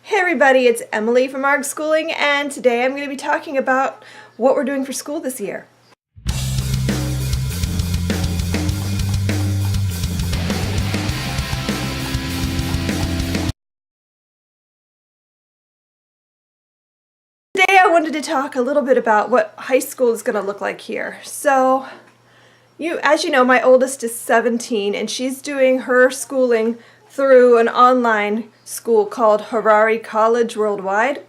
Hey everybody, it's Emily from Homeschooling, and today I'm going to be talking about what we're doing for school this year. Today I wanted to talk a little bit about what high school is going to look like here. So, as you know, my oldest is 17 and she's doing her schooling through an online school called Harari College Worldwide.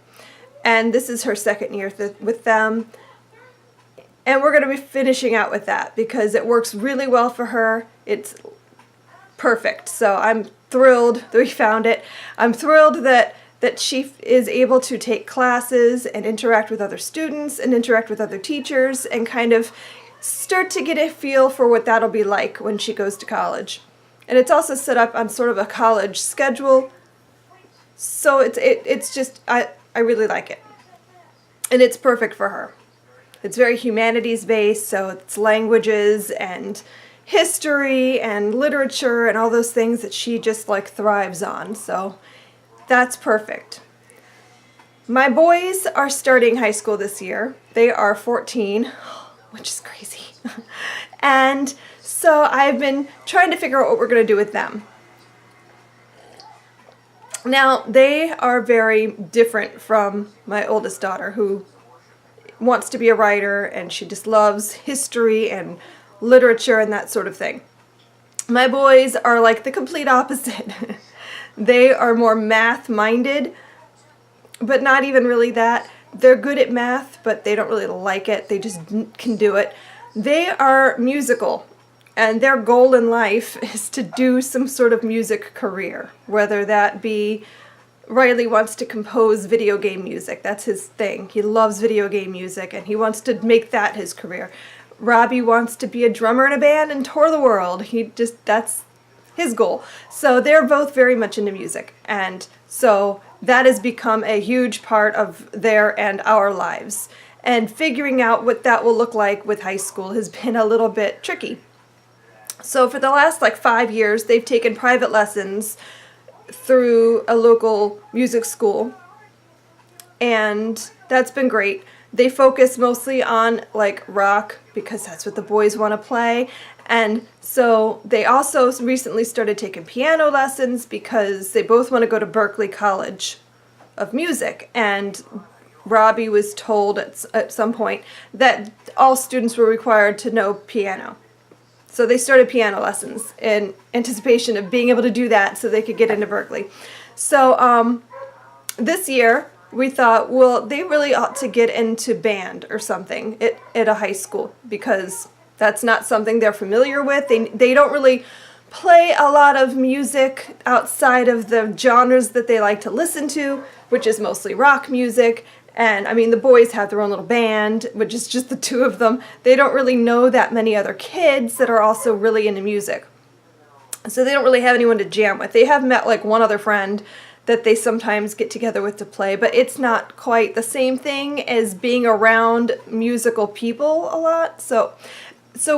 And this is her second year with them. And we're going to be finishing out with that because it works really well for her. It's perfect. So I'm thrilled that we found it. I'm thrilled that she is able to take classes and interact with other students and interact with other teachers and kind of start to get a feel for what that'll be like when she goes to college. And it's also set up on sort of a college schedule. So it's just, I really like it. And it's perfect for her. It's very humanities based, so it's languages and history and literature and all those things that she just thrives on. So that's perfect. My boys are starting high school this year. They are 14, which is crazy. And so I've been trying to figure out what we're going to do with them. Now, they are very different from my oldest daughter, who wants to be a writer and she just loves history and literature and that sort of thing. My boys are like the complete opposite. They are more math-minded, but not even really that. They're good at math, but they don't really like it. They just can do it. They are musical, and their goal in life is to do some sort of music career, whether that be Riley wants to compose video game music. That's his thing. He loves video game music, and he wants to make that his career. Robbie wants to be a drummer in a band and tour the world. That's his goal. So they're both very much into music, and so that has become a huge part of their and our lives. And figuring out what that will look like with high school has been a little bit tricky. So for the last 5 years, they've taken private lessons through a local music school, and that's been great. They focus mostly on rock because that's what the boys want to play, and so they also recently started taking piano lessons because they both want to go to Berklee College of Music, and Robbie was told at some point that all students were required to know piano. So they started piano lessons in anticipation of being able to do that so they could get into Berklee. So this year we thought, well, they really ought to get into band or something at a high school because that's not something they're familiar with. They don't really play a lot of music outside of the genres that they like to listen to, which is mostly rock music. And I mean, the boys have their own little band, which is just the two of them. They don't really know that many other kids that are also really into music. So they don't really have anyone to jam with. They have met one other friend that they sometimes get together with to play, but it's not quite the same thing as being around musical people a lot. So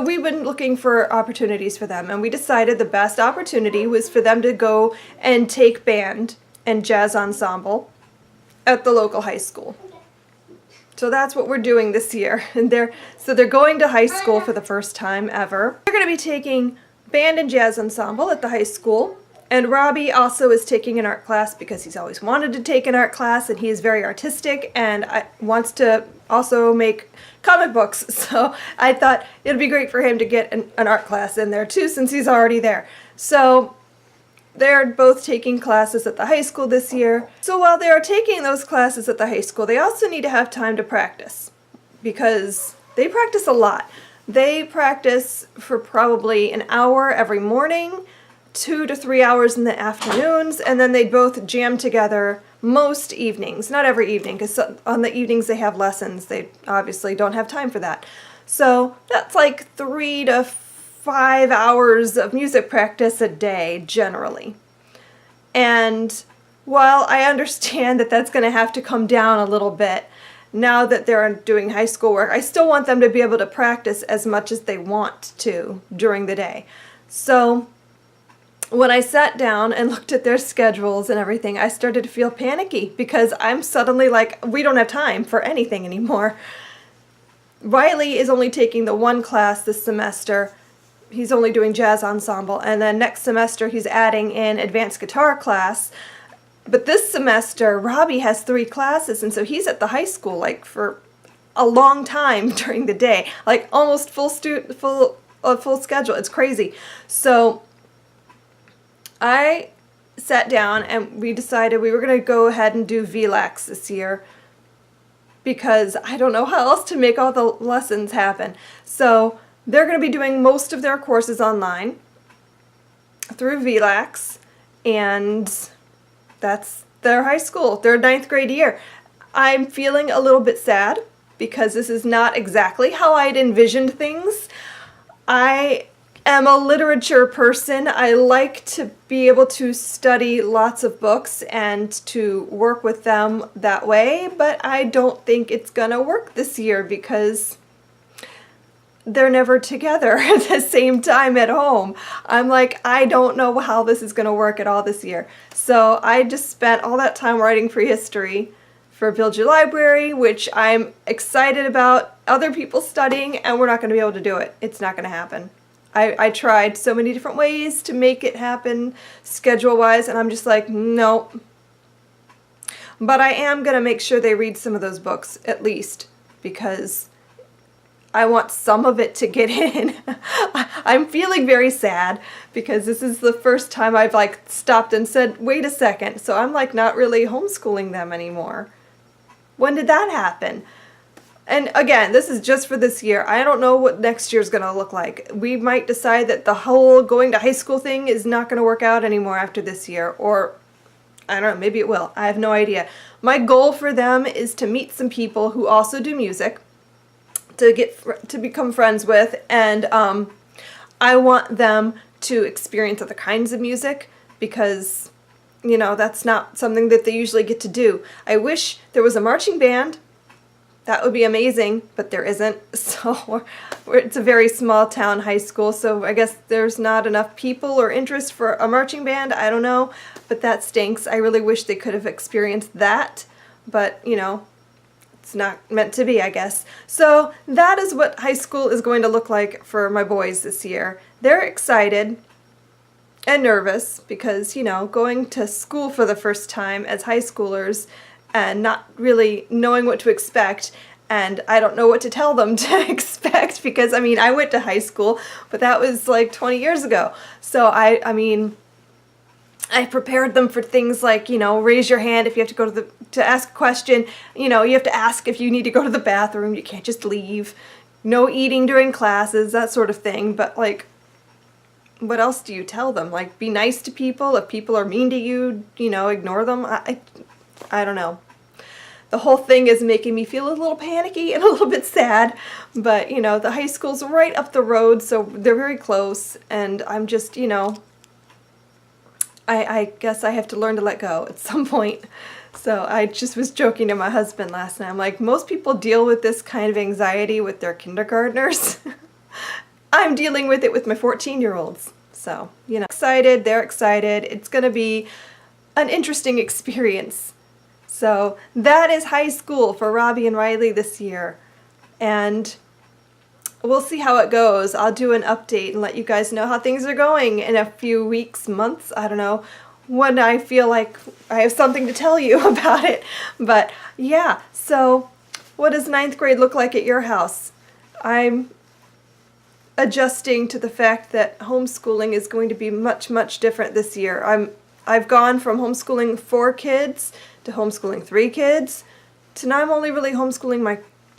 we've been looking for opportunities for them, and we decided the best opportunity was for them to go and take band and jazz ensemble at the local high school. So that's what we're doing this year. And they're going to high school for the first time ever. They're going to be taking band and jazz ensemble at the high school. And Robbie also is taking an art class because he's always wanted to take an art class, and he is very artistic and wants to also make comic books. So I thought it'd be great for him to get an art class in there too, since he's already there. So they're both taking classes at the high school this year. So while they are taking those classes at the high school, they also need to have time to practice because they practice a lot. They practice for probably an hour every morning, 2 to 3 hours in the afternoons, and then they both jam together most evenings. Not every evening, because on the evenings they have lessons. They obviously don't have time for that. So that's 3 to 5 hours of music practice a day, generally. And while I understand that that's going to have to come down a little bit now that they're doing high school work, I still want them to be able to practice as much as they want to during the day. So when I sat down and looked at their schedules and everything, I started to feel panicky because I'm suddenly like, we don't have time for anything anymore. Riley is only taking the one class this semester. He's only doing jazz ensemble, and then next semester he's adding in advanced guitar class. But this semester, Robbie has 3 classes, and so he's at the high school like for a long time during the day, like almost full schedule. It's crazy. So I sat down and we decided we were going to go ahead and do VLAX this year because I don't know how else to make all the lessons happen. So they're going to be doing most of their courses online through VLAX, and that's their high school, their 9th grade year. I'm feeling a little bit sad because this is not exactly how I'd envisioned things. I am a literature person. I like to be able to study lots of books and to work with them that way, but I don't think it's gonna work this year because they're never together at the same time at home. I'm like, I don't know how this is going to work at all this year. So I just spent all that time writing prehistory for Build Your Library, which I'm excited about other people studying, and we're not going to be able to do it. It's not going to happen. I tried so many different ways to make it happen schedule-wise, and I'm just like, no. But I am going to make sure they read some of those books, at least, because I want some of it to get in. I'm feeling very sad because this is the first time I've like stopped and said, wait a second. So I'm like not really homeschooling them anymore. When did that happen? And again, this is just for this year. I don't know what next year's going to look like. We might decide that the whole going to high school thing is not going to work out anymore after this year, or I don't know, maybe it will. I have no idea. My goal for them is to meet some people who also do music, to become friends with, and I want them to experience other kinds of music because, you know, that's not something that they usually get to do. I wish there was a marching band. That would be amazing, but there isn't. So it's a very small town high school, so I guess there's not enough people or interest for a marching band. I don't know, but that stinks. I really wish they could have experienced that, but, you know, it's not meant to be, I guess. So that is what high school is going to look like for my boys this year. They're excited and nervous because, you know, going to school for the first time as high schoolers and not really knowing what to expect, and I don't know what to tell them to expect because, I mean, I went to high school, but that was like 20 years ago. So I mean, I prepared them for things like, you know, raise your hand if you have to go to ask a question. You know, you have to ask if you need to go to the bathroom. You can't just leave. No eating during classes, that sort of thing. But, like, what else do you tell them? Like, be nice to people. If people are mean to you, you know, ignore them. I don't know. The whole thing is making me feel a little panicky and a little bit sad. But, you know, the high school's right up the road, so they're very close. And I'm just, you know, I guess I have to learn to let go at some point. So I just was joking to my husband last night. I'm like, most people deal with this kind of anxiety with their kindergartners. I'm dealing with it with my 14-year-olds. So, you know, excited, they're excited. It's going to be an interesting experience. So that is high school for Robbie and Riley this year. And we'll see how it goes. I'll do an update and let you guys know how things are going in a few weeks, months, I don't know, when I feel like I have something to tell you about it. But yeah, so what does 9th grade look like at your house? I'm adjusting to the fact that homeschooling is going to be much, much different this year. I've gone from homeschooling 4 kids to homeschooling 3 kids to now I'm only really homeschooling my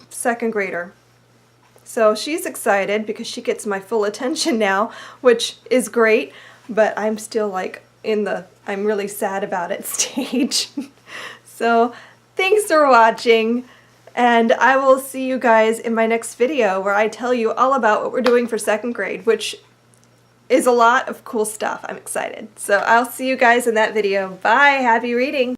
2nd grader. So she's excited because she gets my full attention now, which is great, but I'm still like in the I'm really sad about it stage. So thanks for watching, and I will see you guys in my next video where I tell you all about what we're doing for 2nd grade, which is a lot of cool stuff. I'm excited. So I'll see you guys in that video. Bye! Happy reading!